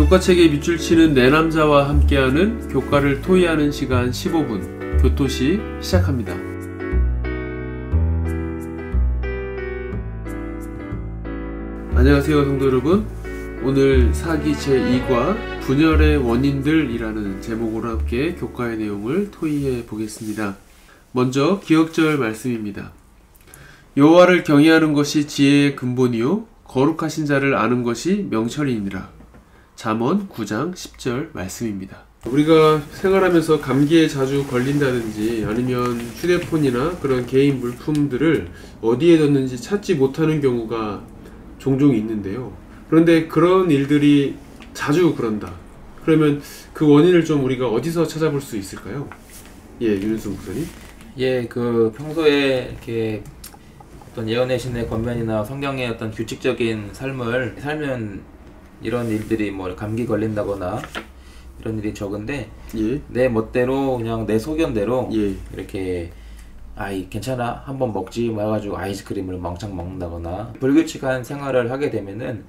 교과책에 밑줄 치는 내 남자와 함께하는 교과를 토의하는 시간 15분 교토시 시작합니다. 안녕하세요 성도 여러분. 오늘 사기 제2과 분열의 원인들이라는 제목으로 함께 교과의 내용을 토의해 보겠습니다. 먼저 기억절 말씀입니다. 여호와를 경외하는 것이 지혜의 근본이요 거룩하신 자를 아는 것이 명철이니라. 잠언 9장 10절 말씀입니다. 우리가 생활하면서 감기에 자주 걸린다든지 아니면 휴대폰이나 그런 개인 물품들을 어디에 뒀는지 찾지 못하는 경우가 종종 있는데요. 그런데 그런 일들이 자주 그런다. 그러면 그 원인을 좀 우리가 어디서 찾아볼 수 있을까요? 예, 윤은수 목사님. 예, 평소에 이렇게 어떤 예언의 신의 권면이나 성경의 어떤 규칙적인 삶을 살면 이런 일들이 뭐 감기 걸린다거나 이런 일이 적은데, 예. 내 멋대로 그냥 내 소견대로, 예. 이렇게 괜찮아 한번 먹지 말아가지고 아이스크림을 멍청 먹는다거나 불규칙한 생활을 하게 되면은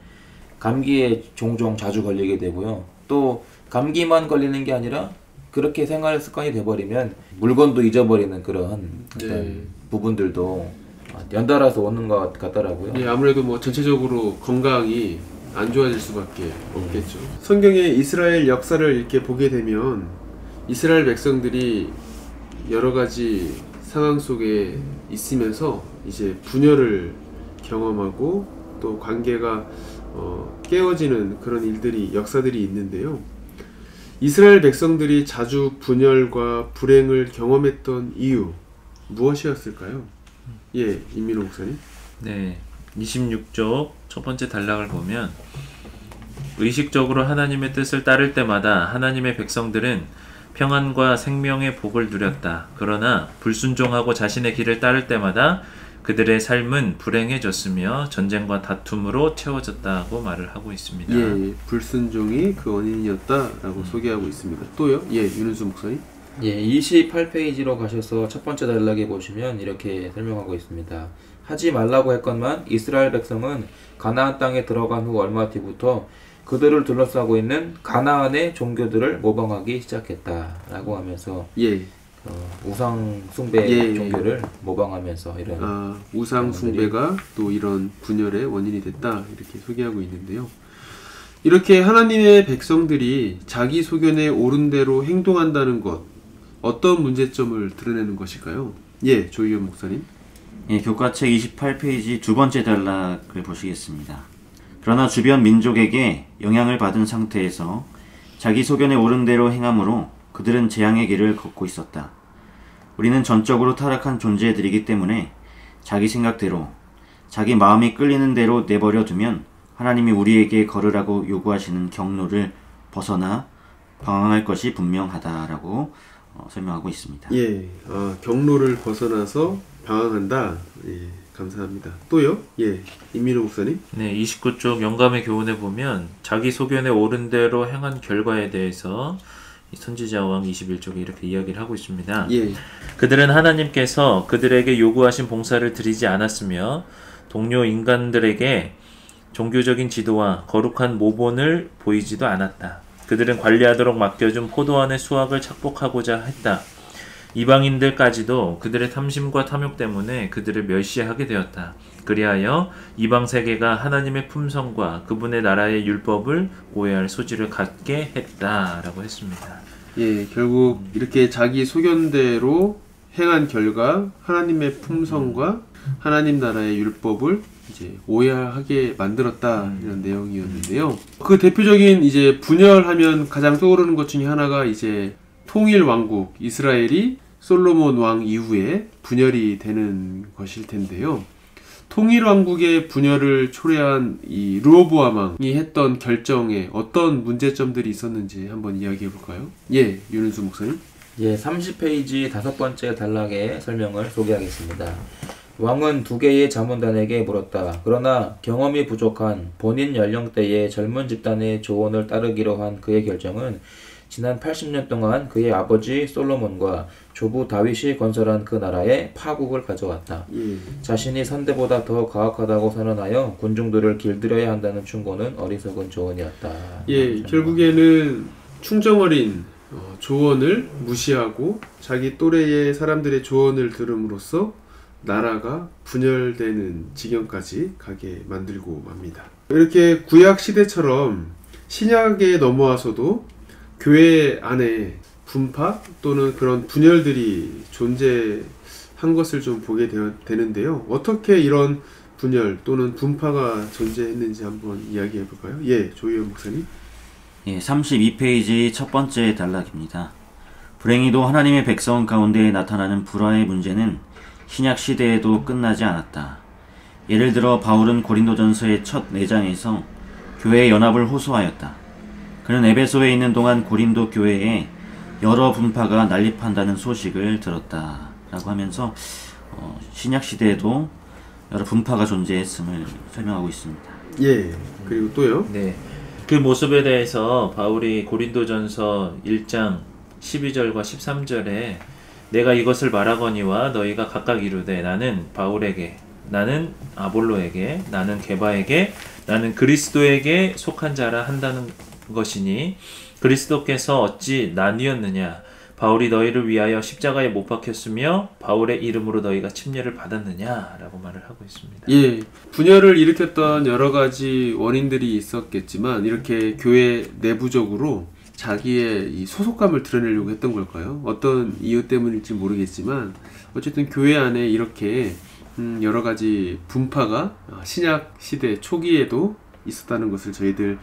감기에 종종 자주 걸리게 되고요. 또 감기만 걸리는 게 아니라 그렇게 생활 습관이 돼버리면 물건도 잊어버리는 그런 어떤 부분들도 연달아서 오는 것 같더라고요. 예, 아무래도 뭐 전체적으로 건강이 안 좋아질 수밖에 없겠죠. 성경의 이스라엘 역사를 이렇게 보게 되면 이스라엘 백성들이 여러 가지 상황 속에 있으면서 이제 분열을 경험하고 또 관계가 깨어지는 그런 일들이 역사들이 있는데요. 이스라엘 백성들이 자주 분열과 불행을 경험했던 이유 무엇이었을까요? 예, 임민호 목사님. 네, 26쪽 첫 번째 단락을 보면 의식적으로 하나님의 뜻을 따를 때마다 하나님의 백성들은 평안과 생명의 복을 누렸다. 그러나 불순종하고 자신의 길을 따를 때마다 그들의 삶은 불행해졌으며 전쟁과 다툼으로 채워졌다고 말을 하고 있습니다. 예, 불순종이 그 원인이었다라고 소개하고 있습니다. 또요? 예, 윤은수 목사님. 예, 28페이지로 가셔서 첫 번째 단락에 보시면 이렇게 설명하고 있습니다. 하지 말라고 했건만 이스라엘 백성은 가나안 땅에 들어간 후 얼마 뒤부터 그들을 둘러싸고 있는 가나안의 종교들을 모방하기 시작했다라고 하면서, 예. 우상 숭배 종교를 모방하면서 이런 우상 숭배가 또 이런 분열의 원인이 됐다 이렇게 소개하고 있는데요. 이렇게 하나님의 백성들이 자기 소견에 옳은 대로 행동한다는 것, 어떤 문제점을 드러내는 것일까요? 예, 조희연 목사님. 예, 교과책 28페이지 두 번째 단락을 보시겠습니다. 그러나 주변 민족에게 영향을 받은 상태에서 자기 소견에 옳은 대로 행함으로 그들은 재앙의 길을 걷고 있었다. 우리는 전적으로 타락한 존재들이기 때문에 자기 생각대로, 자기 마음이 끌리는 대로 내버려 두면 하나님이 우리에게 걸으라고 요구하시는 경로를 벗어나 방황할 것이 분명하다라고 설명하고 있습니다. 예, 경로를 벗어나서 방황한다. 예, 감사합니다. 또요? 예, 임민호 목사님. 네, 29쪽 영감의 교훈에 보면 자기 소견에 옳은 대로 행한 결과에 대해서 선지자 왕 21쪽에 이렇게 이야기를 하고 있습니다. 예. 그들은 하나님께서 그들에게 요구하신 봉사를 드리지 않았으며 동료 인간들에게 종교적인 지도와 거룩한 모본을 보이지도 않았다. 그들은 관리하도록 맡겨준 포도원의 수확을 착복하고자 했다. 이방인들까지도 그들의 탐심과 탐욕 때문에 그들을 멸시하게 되었다. 그리하여 이방 세계가 하나님의 품성과 그분의 나라의 율법을 오해할 소지를 갖게 했다라고 했습니다. 예, 결국 이렇게 자기 소견대로 행한 결과 하나님의 품성과 하나님 나라의 율법을 이제 오해하게 만들었다 이런 내용이었는데요. 그 대표적인 이제 분열하면 가장 떠오르는 것 중에 하나가 이제 통일 왕국 이스라엘이 솔로몬 왕 이후에 분열이 되는 것일 텐데요. 통일 왕국의 분열을 초래한 이 르호보암 왕이 했던 결정에 어떤 문제점들이 있었는지 한번 이야기해 볼까요? 예, 윤은수 목사님. 예, 30페이지 다섯 번째 단락의 설명을 소개하겠습니다. 왕은 두 개의 자문단에게 물었다. 그러나 경험이 부족한 본인 연령대의 젊은 집단의 조언을 따르기로 한 그의 결정은 지난 80년 동안 그의 아버지 솔로몬과 조부 다윗이 건설한 그 나라에 파국을 가져왔다. 자신이 선대보다 더 가혹하다고 선언하여 군중들을 길들여야 한다는 충고는 어리석은 조언이었다. 결국에는 충정어린 조언을 무시하고 자기 또래의 사람들의 조언을 들음으로써 나라가 분열되는 지경까지 가게 만들고 맙니다. 이렇게 구약 시대처럼 신약에 넘어와서도 교회 안에 분파 또는 그런 분열들이 존재한 것을 좀 보게 되는데요. 어떻게 이런 분열 또는 분파가 존재했는지 한번 이야기해 볼까요? 조희연 목사님. 32페이지 첫 번째 단락입니다. 불행히도 하나님의 백성 가운데 나타나는 불화의 문제는 신약 시대에도 끝나지 않았다. 예를 들어 바울은 고린도전서의 첫 4장에서 교회의 연합을 호소하였다. 그는 에베소에 있는 동안 고린도 교회에 여러 분파가 난립한다는 소식을 들었다 라고 하면서 신약 시대에도 여러 분파가 존재했음을 설명하고 있습니다. 그리고 또요? 그 모습에 대해서 바울이 고린도전서 1장 12절과 13절에 내가 이것을 말하거니와 너희가 각각 이르되 나는 바울에게, 나는 아볼로에게, 나는 게바에게, 나는 그리스도에게 속한 자라 한다는 것이니 그리스도께서 어찌 나뉘었느냐? 바울이 너희를 위하여 십자가에 못 박혔으며 바울의 이름으로 너희가 침례를 받았느냐? 라고 말을 하고 있습니다. 분열을 일으켰던 여러 가지 원인들이 있었겠지만 이렇게 교회 내부적으로 자기의 이 소속감을 드러내려고 했던 걸까요? 어떤 이유 때문일지 모르겠지만 어쨌든 교회 안에 이렇게 여러 가지 분파가 신약 시대 초기에도 있었다는 것을 저희들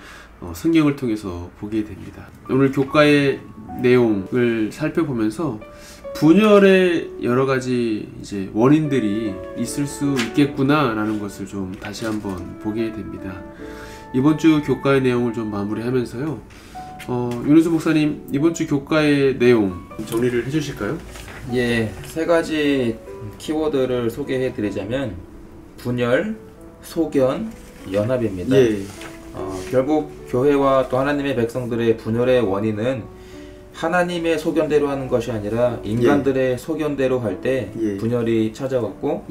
성경을 통해서 보게 됩니다. 오늘 교과의 내용을 살펴보면서 분열의 여러 가지 이제 원인들이 있을 수 있겠구나라는 것을 좀 다시 한번 보게 됩니다. 이번 주 교과의 내용을 좀 마무리하면서요. 윤우수 목사님, 이번 주 교과의 내용 정리를 해주실까요? 3가지 키워드를 소개해 드리자면 분열, 소견, 연합입니다. 결국 교회와 또 하나님의 백성들의 분열의 원인은 하나님의 소견대로 하는 것이 아니라 인간들의 소견대로 할 때 분열이 찾아왔고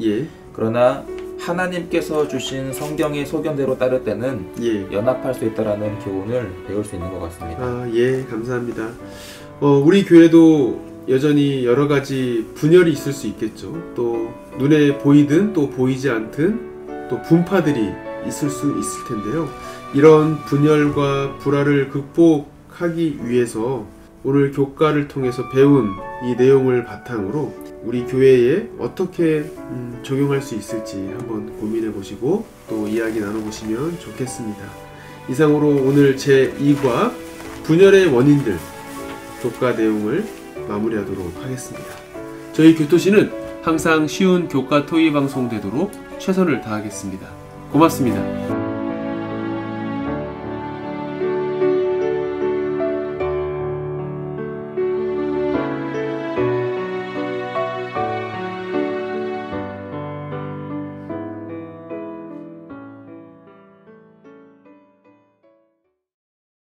그러나 하나님께서 주신 성경의 소견대로 따를 때는 연합할 수 있다라는 교훈을 배울 수 있는 것 같습니다. 감사합니다. 우리 교회도 여전히 여러 가지 분열이 있을 수 있겠죠. 또 눈에 보이든 또 보이지 않든 또 분파들이 있을 수 있을 텐데요. 이런 분열과 불화를 극복하기 위해서 오늘 교과를 통해서 배운 이 내용을 바탕으로 우리 교회에 어떻게 적용할 수 있을지 한번 고민해 보시고 또 이야기 나눠보시면 좋겠습니다. 이상으로 오늘 제2과 분열의 원인들 교과 내용을 마무리하도록 하겠습니다. 저희 교토시는 항상 쉬운 교과 토의 방송 되도록 최선을 다하겠습니다. 고맙습니다.